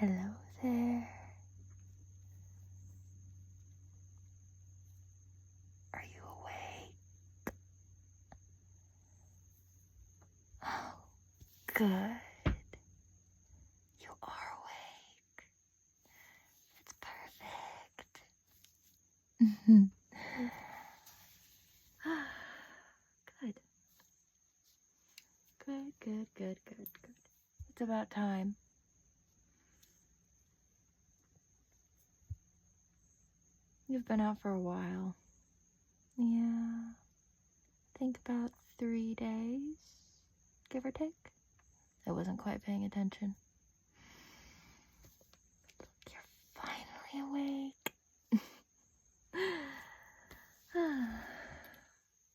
Hello there. Are you awake? Oh, good. You are awake. It's perfect. Good. Good. It's about time. You've been out for a while. Yeah. Think about 3 days, give or take. I wasn't quite paying attention. You're finally awake.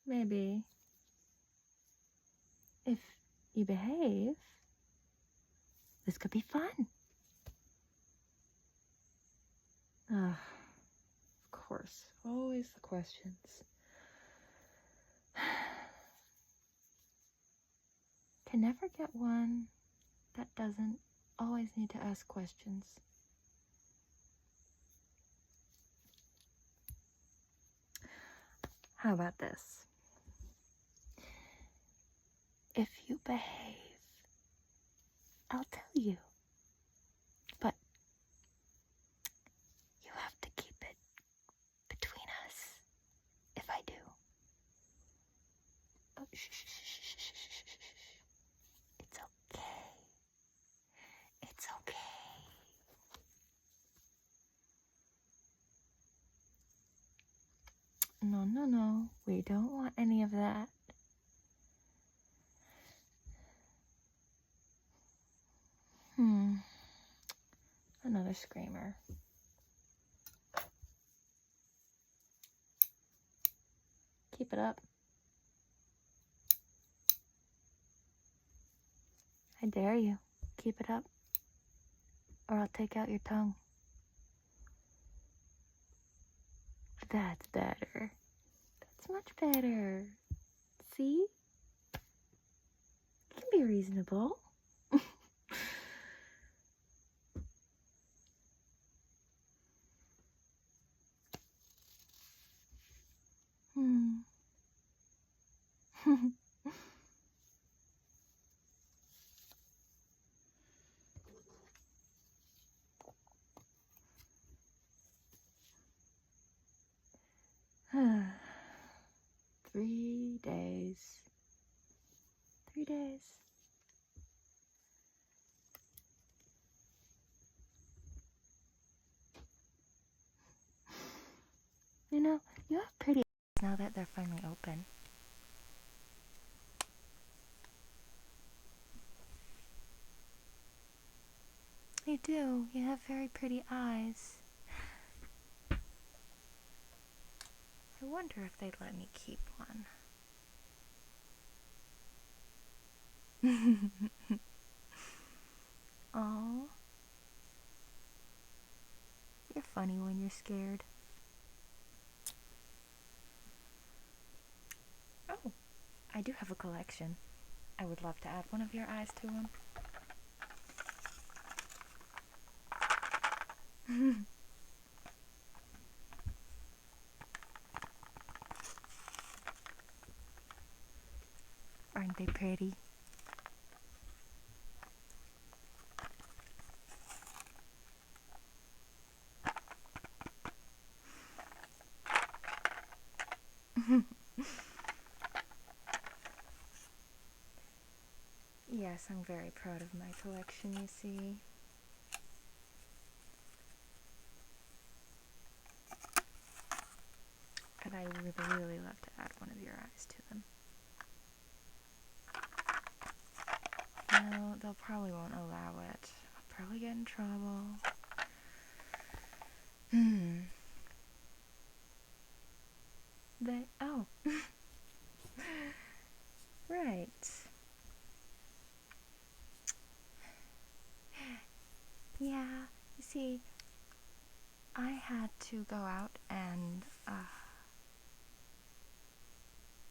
Maybe. If you behave, this could be fun. Of course. Always the questions. Can never get one that doesn't always need to ask questions. How about this? If you behave, I'll tell you. But you have to keep it between us if I do. Oh, shh. It's okay. It's okay. No. We don't want any of that. Another screamer. Keep it up. I dare you. Keep it up. Or I'll take out your tongue. That's better. That's much better. See? You can be reasonable. Three days. 3 days. You know, you have pretty eyes now that they're finally open. You do. You have very pretty eyes. I wonder if they'd let me keep one. Oh, you're funny when you're scared. Oh, I do have a collection. I would love to add one of your eyes to them. Aren't they pretty? Yes, I'm very proud of my collection, you see. And I really love to add one of your eyes to them. No, they'll probably won't allow it. I'll probably get in trouble. Oh. Right. Yeah, you see, I had to go out and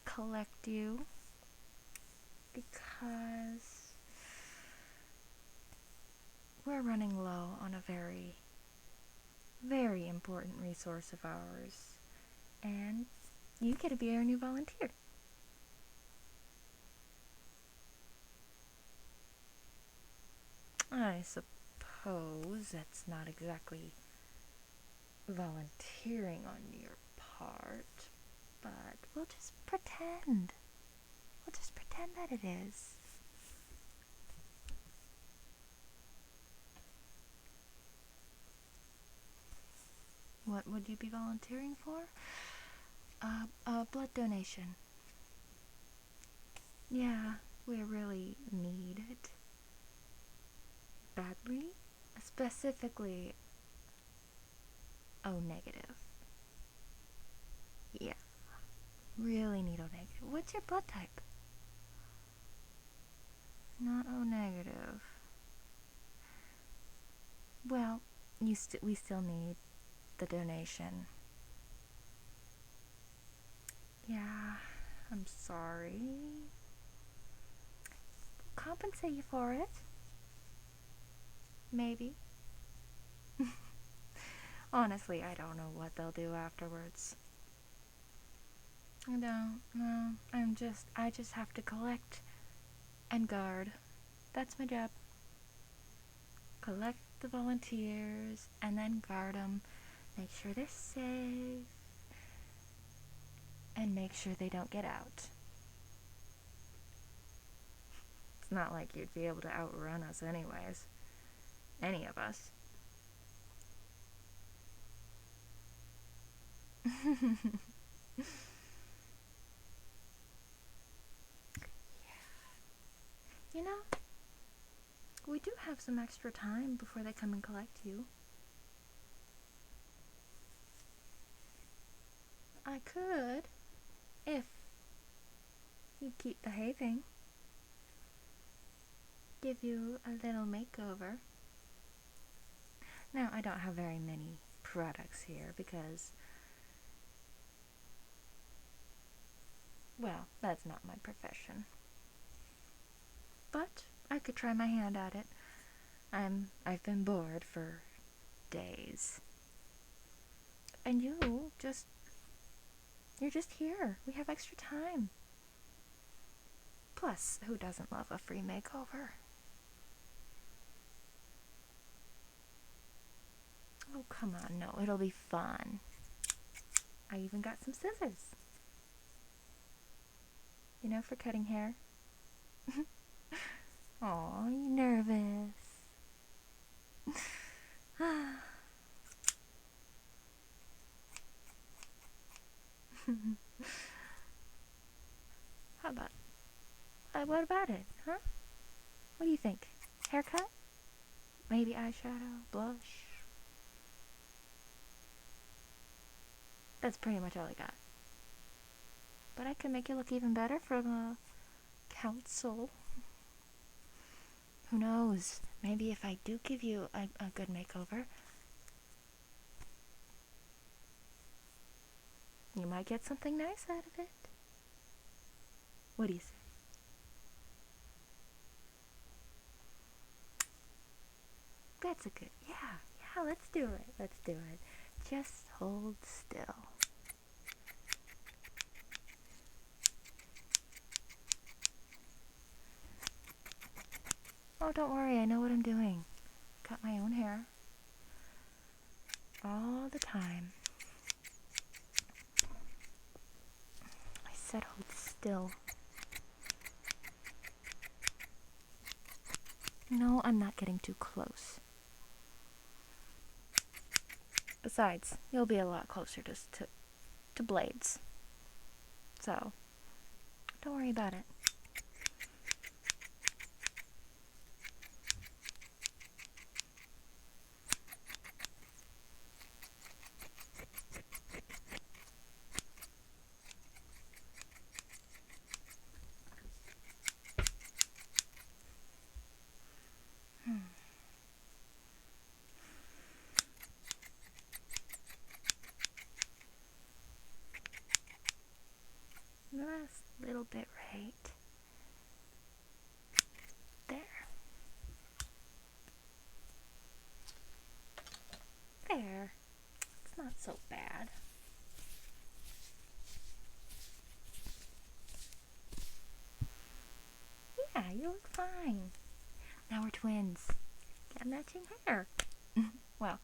collect you because we're running low on a very, very important resource of ours, and you get to be our new volunteer. I suppose that's not exactly volunteering on your part, but we'll just pretend. We'll just pretend that it is. What would you be volunteering for? Blood donation. Yeah, we really need it. Badly? Specifically, O negative. Yeah, really need O negative. What's your blood type? Not O negative. Well, we still need the donation. Yeah, I'm sorry. We'll compensate you for it. Maybe. Honestly, I don't know what they'll do afterwards. I don't know. I just have to collect and guard. That's my job. Collect the volunteers and then guard them. Make sure they're safe. And make sure they don't get out. It's not like you'd be able to outrun us anyways. Any of us. You know, we do have some extra time before they come and collect you. I could, if you keep behaving, give you a little makeover. Now, I don't have very many products here because, well, that's not my profession. But I could try my hand at it. I've been bored for days. And you're just here. We have extra time. Plus, who doesn't love a free makeover? Oh, come on, no, it'll be fun. I even got some scissors. You know, for cutting hair. Aw, you nervous. What about it, huh? What do you think? Haircut? Maybe eyeshadow? Blush? That's pretty much all I got. But I can make you look even better for the council. Who knows? Maybe if I do give you a good makeover, you might get something nice out of it. What do you say? That's a good, yeah, let's do it. Just hold still. Oh, don't worry, I know what I'm doing. Cut my own hair. All the time. I said hold still. No, I'm not getting too close. Besides, you'll be a lot closer to blades. So, don't worry about it. Last little bit right there. not so bad. Yeah, you look fine. Now we're twins. Got matching hair. Well,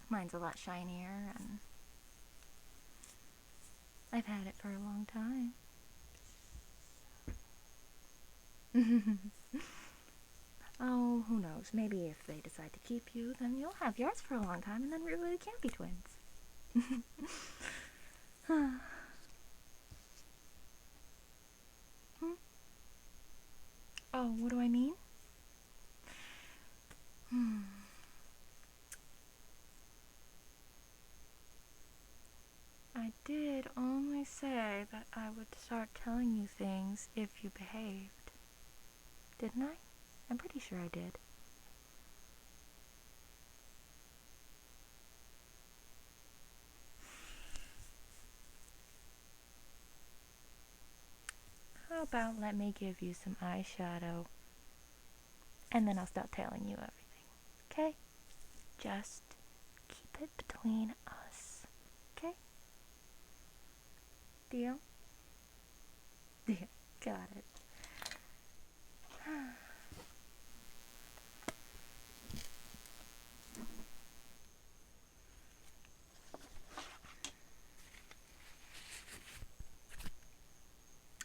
mine's a lot shinier, and I've had it for a long time. Oh, who knows? Maybe if they decide to keep you, then you'll have yours for a long time, and then we really can't be twins. Hmm? Oh, what do I mean? I did only say that I would start telling you things if you behaved. Didn't I? I'm pretty sure I did. How about let me give you some eyeshadow, and then I'll stop telling you everything, okay? Just keep it between us, okay? Deal? Deal. Got it.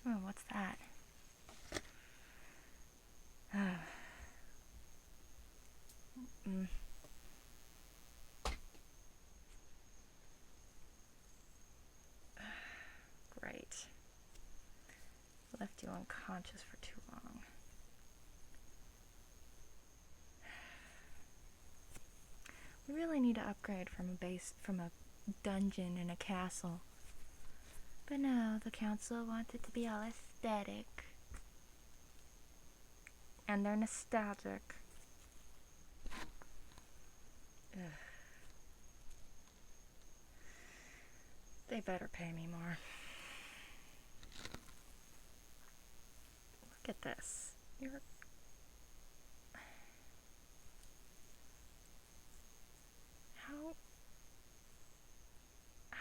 Oh, what's that? Great. Left you unconscious for too long. We really need to upgrade from a dungeon in a castle. But no, the council wants it to be all aesthetic. And they're nostalgic. Ugh. They better pay me more. Look at this.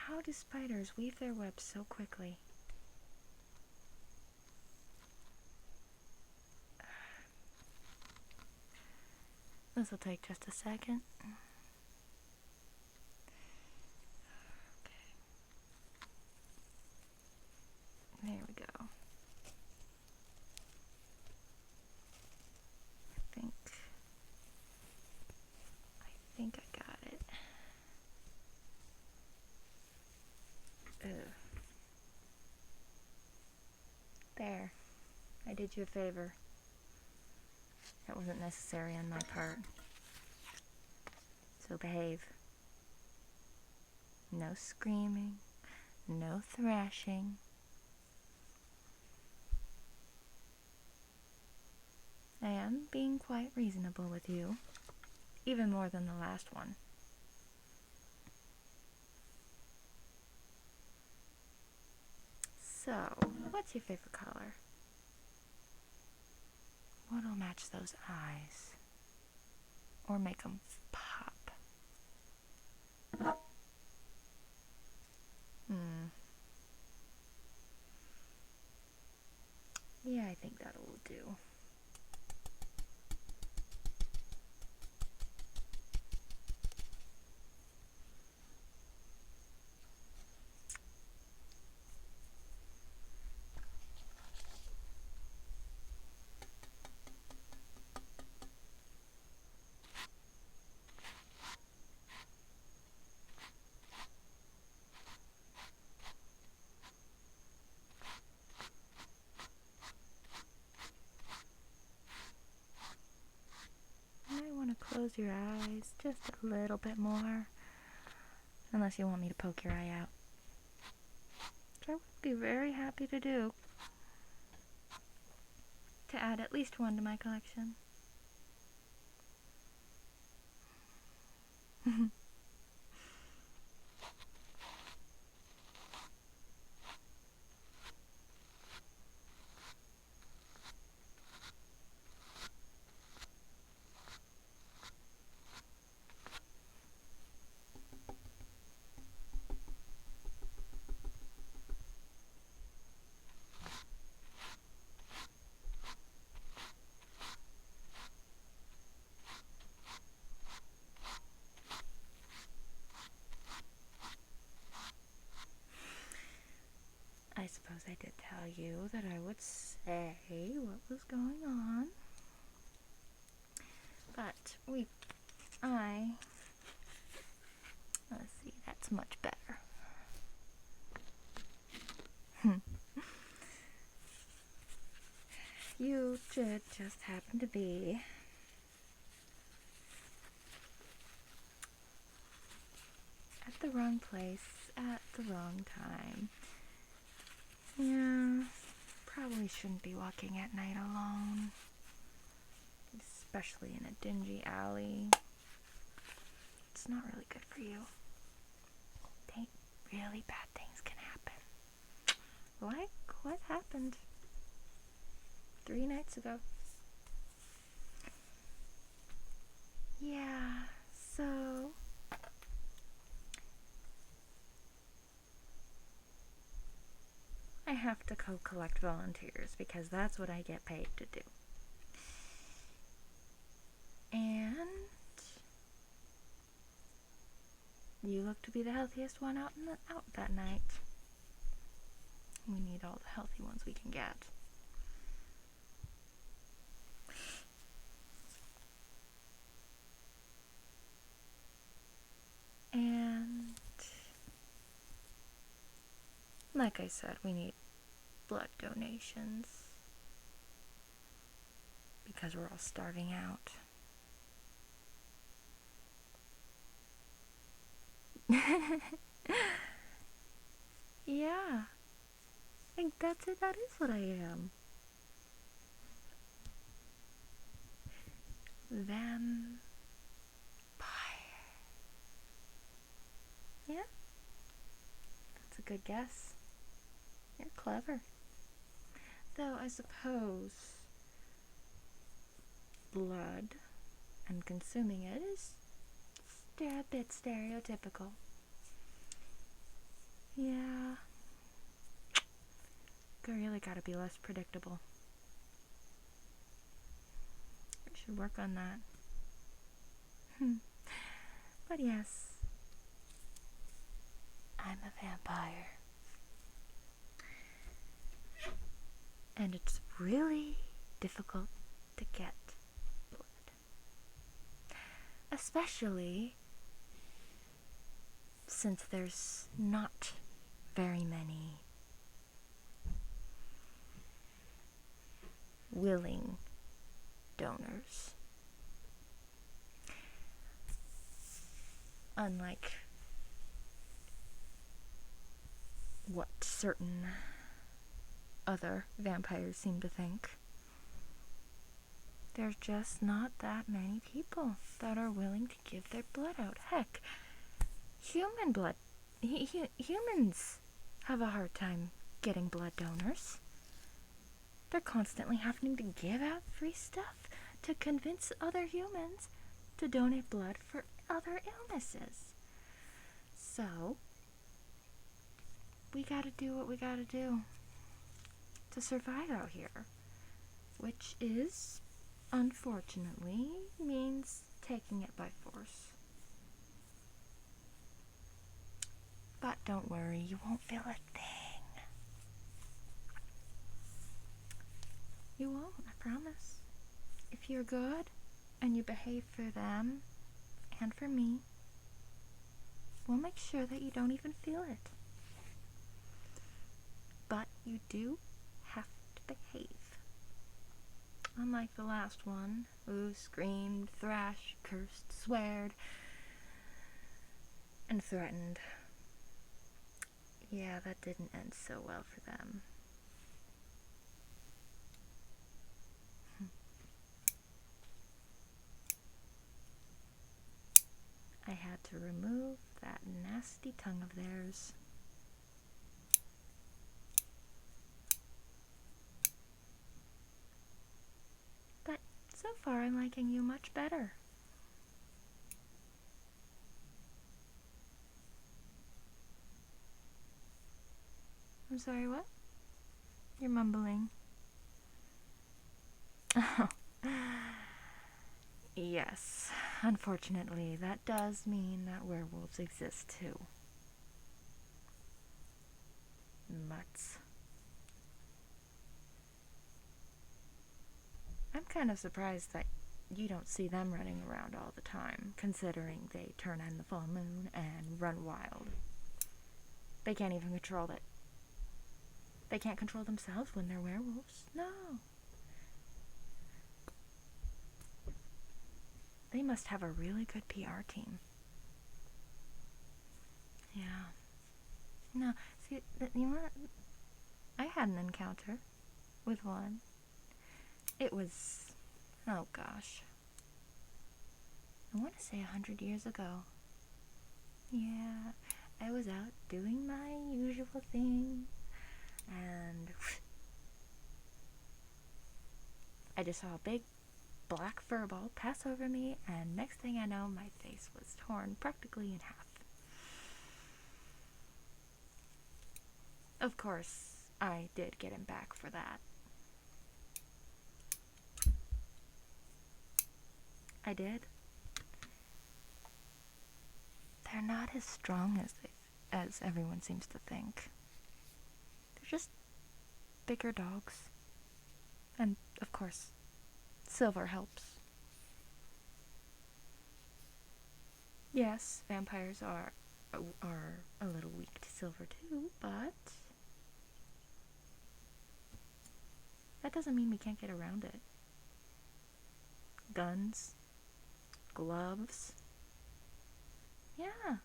How do spiders weave their webs so quickly? This will take just a second. Okay. There we go. I think I got it. Ugh. There. I did you a favor. That wasn't necessary on my part. So behave. No screaming. No thrashing. I am being quite reasonable with you. Even more than the last one. So, what's your favorite color? What'll match those eyes? Or make them pop? Yeah, I think that'll do. You might want to close your eyes just a little bit more. Unless you want me to poke your eye out. Which I would be very happy to do. To add at least one to my collection. you that I would say what was going on. But let's see, that's much better. You should just happen to be at the wrong place at the wrong time. Yeah, probably shouldn't be walking at night alone, especially in a dingy alley. It's not really good for you. Really bad things can happen. Like what happened 3 nights ago. Yeah, so I have to collect volunteers because that's what I get paid to do. And you look to be the healthiest one out that night. We need all the healthy ones we can get. And like I said, we need blood donations because we're all starving out. Yeah, I think that's it. That is what I am. Vampire. Yeah, that's a good guess. You're clever. Though I suppose blood and consuming it is a bit stereotypical. Yeah. Really gotta be less predictable. I should work on that. But yes, I'm a vampire. And it's really difficult to get blood. Especially since there's not very many willing donors. Unlike what certain other vampires seem to think, there's just not that many people that are willing to give their blood out. Heck, human blood, humans have a hard time getting blood donors. They're constantly having to give out free stuff to convince other humans to donate blood for other illnesses. So, we gotta do what we gotta do to survive out here, which is, unfortunately, means taking it by force. But don't worry, you won't feel a thing. You won't, I promise. If you're good and you behave for them and for me, we'll make sure that you don't even feel it. But you do have to behave. Unlike the last one, who screamed, thrashed, cursed, sweared, and threatened. Yeah, that didn't end so well for them. I had to remove that nasty tongue of theirs. But so far I'm liking you much better. I'm sorry, what? You're mumbling. Oh. Yes, unfortunately, that does mean that werewolves exist too. Mutts. kind of surprised that you don't see them running around all the time, considering they turn on the full moon and run wild. They can't even control it. They can't control themselves when they're werewolves. No. They must have a really good PR team. Yeah. No, see, you know what? I had an encounter with one. It was, oh gosh, I want to say 100 years ago. Yeah, I was out doing my usual thing, and I just saw a big black furball pass over me, and next thing I know, my face was torn practically in half. Of course, I did get him back for that. I did. They're not as strong as everyone seems to think. They're just bigger dogs. And, of course, silver helps. Yes, vampires are a little weak to silver too, but that doesn't mean we can't get around it. Guns, gloves. Yeah.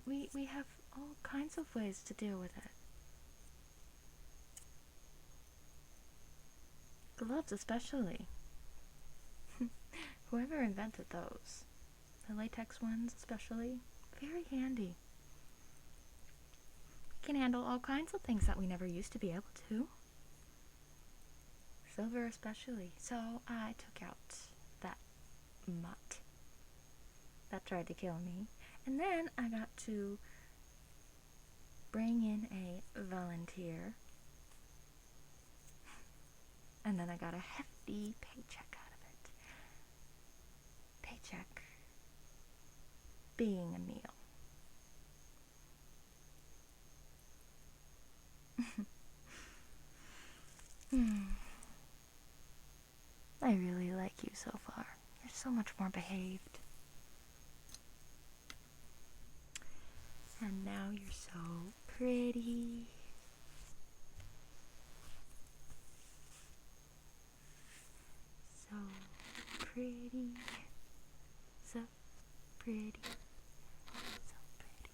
We have all kinds of ways to deal with it. Gloves especially. Whoever invented those, the latex ones especially, very handy. Can handle all kinds of things that we never used to be able to. Silver especially. So I took out that mutt that tried to kill me, and then I got to bring in a volunteer, and then I got a hefty paycheck out of it. Paycheck being a meal. I really like you so far. You're so much more behaved. And now you're so pretty. So pretty. So pretty. So pretty.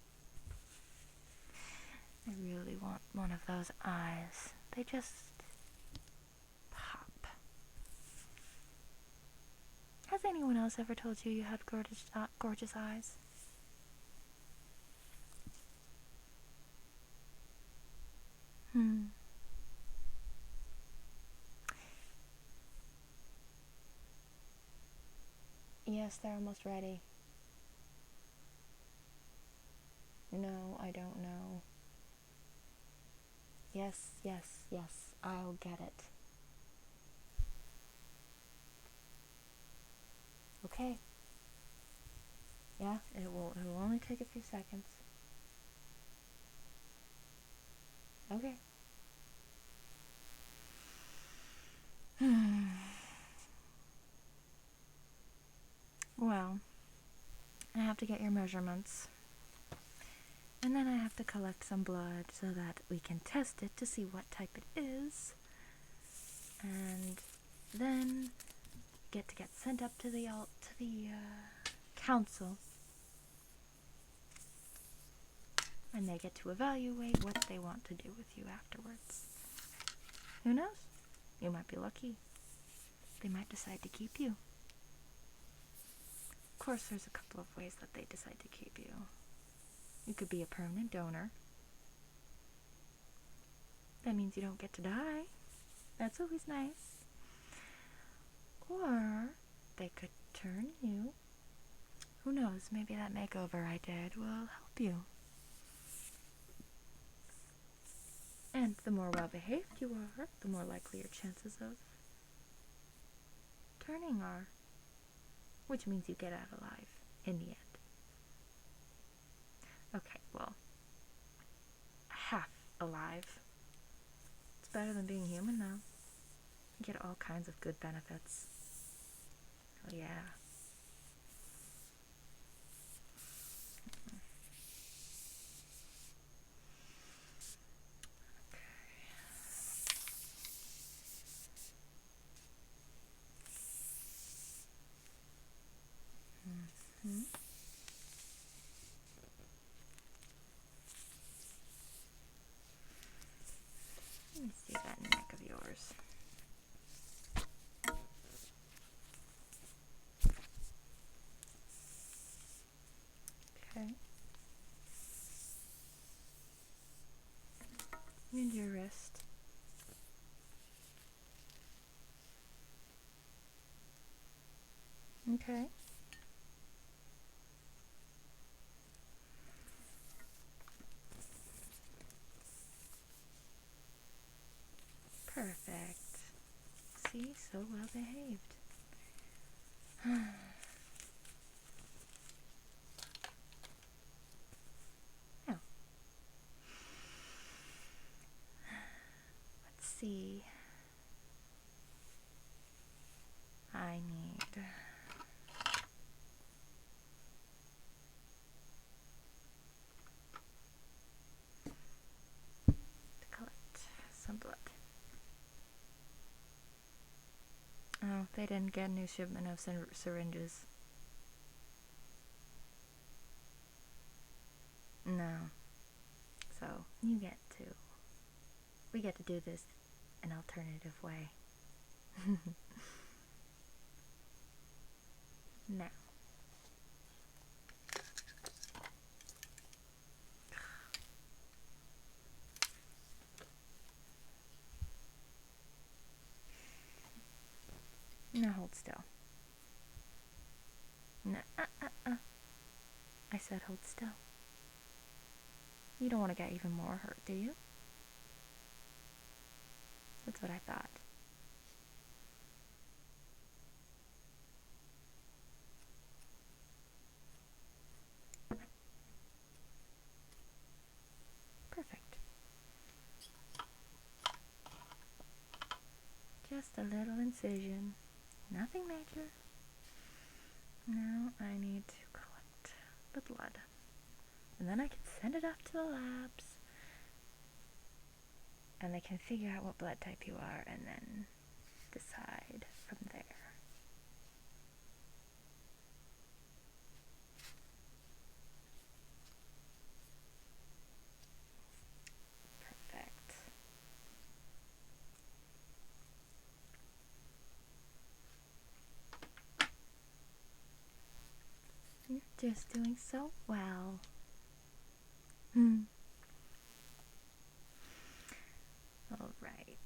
I really want one of those eyes. They just pop. Has anyone else ever told you you had gorgeous eyes? Yes, they're almost ready. No, I don't know. Yes, yes, yes, I'll get it. Okay. Yeah, it will only take a few seconds. Okay. Well, I have to get your measurements. And then I have to collect some blood so that we can test it to see what type it is. And then get sent up to the council. And they get to evaluate what they want to do with you afterwards. Who knows? You might be lucky. They might decide to keep you. Of course, there's a couple of ways that they decide to keep you. You could be a permanent donor. That means you don't get to die. That's always nice. Or they could turn you. Who knows? Maybe that makeover I did will help you. And the more well-behaved you are, the more likely your chances of turning are. Which means you get out alive in the end. Okay, well, half alive. It's better than being human, though. You get all kinds of good benefits. Oh, yeah. Mm-hmm. Let me see that neck of yours. Okay. And your wrist. Okay. Perfect. See, so well behaved. Now, let's see. I need to collect some blood. Oh, they didn't get a new shipment of syringes. No. So, we get to do this an alternative way. Now. Now hold still. No, I said hold still. You don't want to get even more hurt, do you? That's what I thought. Perfect. Just a little incision. Nothing major. Now I need to collect the blood. And then I can send it off to the labs. And they can figure out what blood type you are and then decide from there. Perfect. You're just doing so well. All right.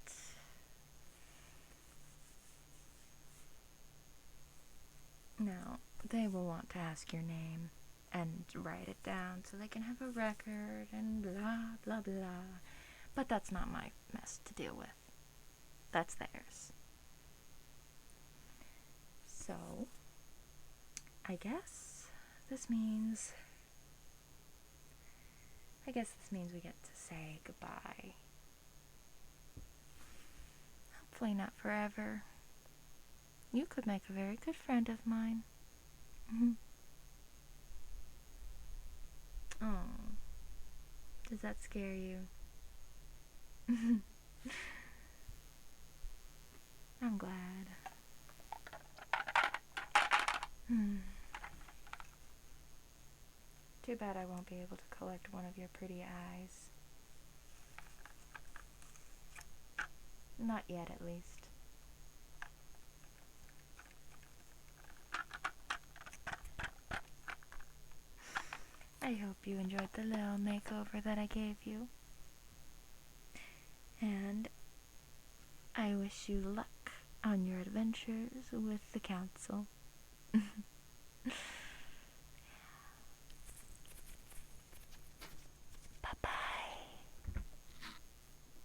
Now, they will want to ask your name and write it down so they can have a record and blah, blah, blah. But that's not my mess to deal with. That's theirs. So, I guess this means we get to say goodbye. Hopefully not forever. You could make a very good friend of mine. Oh, does that scare you? I'm glad. Too bad I won't be able to collect one of your pretty eyes. Not yet, at least. I hope you enjoyed the little makeover that I gave you. And I wish you luck on your adventures with the council.